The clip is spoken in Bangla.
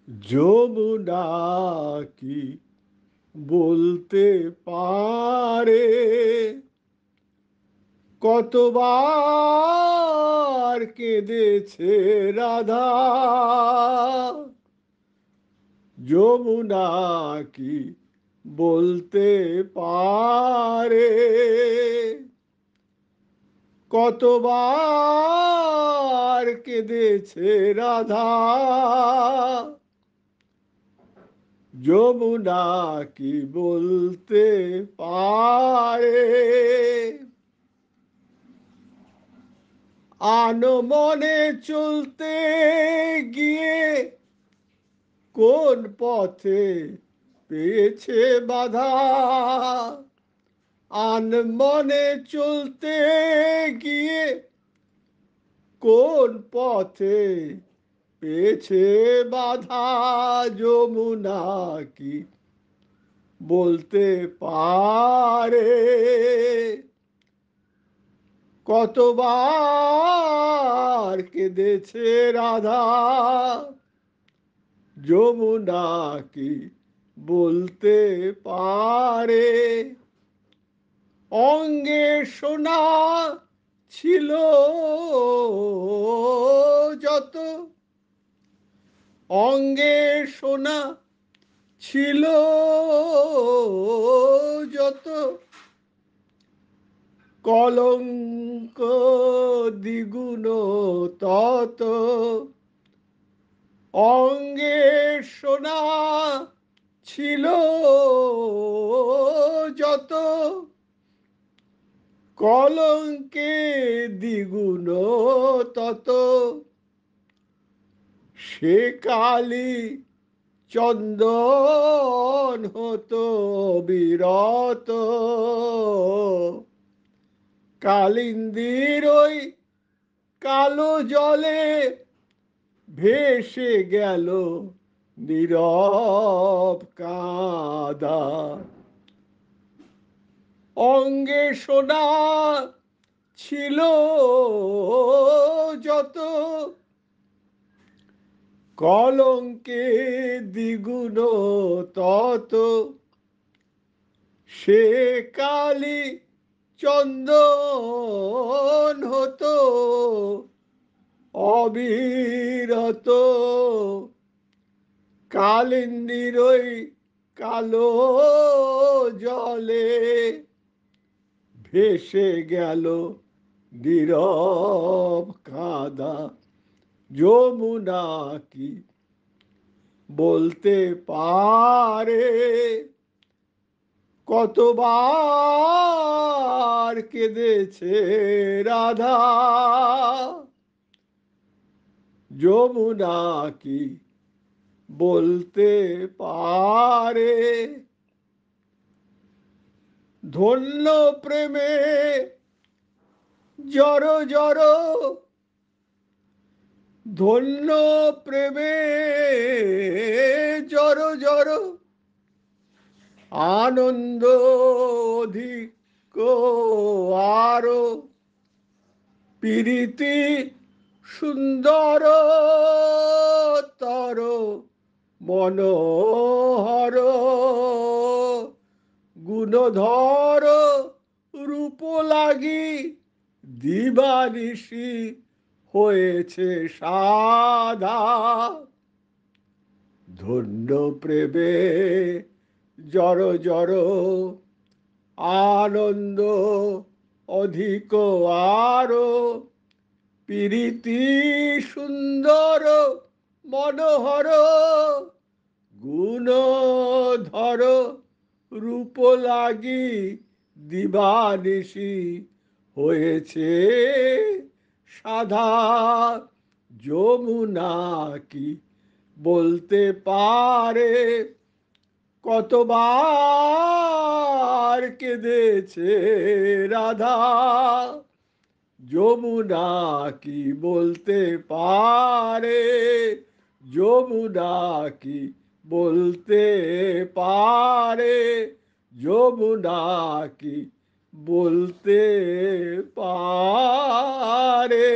যমুনা কি বলতে পারে কতবার কেঁদেছে রাধা? যমুনা কি বলতে পারে কতবার কেঁদেছে রাধা? যমুনা কি বলতে পারে আনমনে চলতে গিয়ে কোন পথে পেয়েছে বাধা? আনমনে চলতে গিয়ে কোন পথে পেয়েছে বাধা? যমুনা কি বলতে পারে কতবার কেঁদেছে রাধা? যমুনা কি বলতে পারে অঙ্গে সোনা ছিল যত, অঙ্গে সোনা ছিল যত, কলঙ্ক দ্বিগুণ তত। অঙ্গে সোনা ছিল যত, কলঙ্কে দ্বিগুণ তত। সে কালি চন্দন হতো বিরত, কালিন্দির ওই কালো জলে ভেসে গেল নীরব কাঁদা। অঙ্গে সোনা ছিল যত, কলঙ্কে দ্বিগুণ তত। সে কালি চন্দন হতো অবিরত, কালিন্দির ওই কালো জলে ভেসে গেল নীরব কাঁদা। যমুনা কি বলতে পারে কতবার কেঁদেছে রাধা? যমুনা কি বলতে পারে ধন্য প্রেমে জড় জড়, ধন্য প্রেমে জড় জড়, আনন্দ অধিক আরো, প্রীতি সুন্দর তর মনোহর, গুণধর রূপ লাগি দিবানিশি হয়েছে সাধা। ধন্য প্রেমে জড় জড়, আনন্দ অধিক আরো, প্রীতি সুন্দর মনোহর, গুণধর রূপ লাগি দিবানিশি হয়েছে সাধা। যমুনা কি বলতে পারে কতবার কেঁদেছে রাধা? যমুনা কি বলতে পারে যমুনা কি বলতে পারে যমুনা কি বলতে পারে।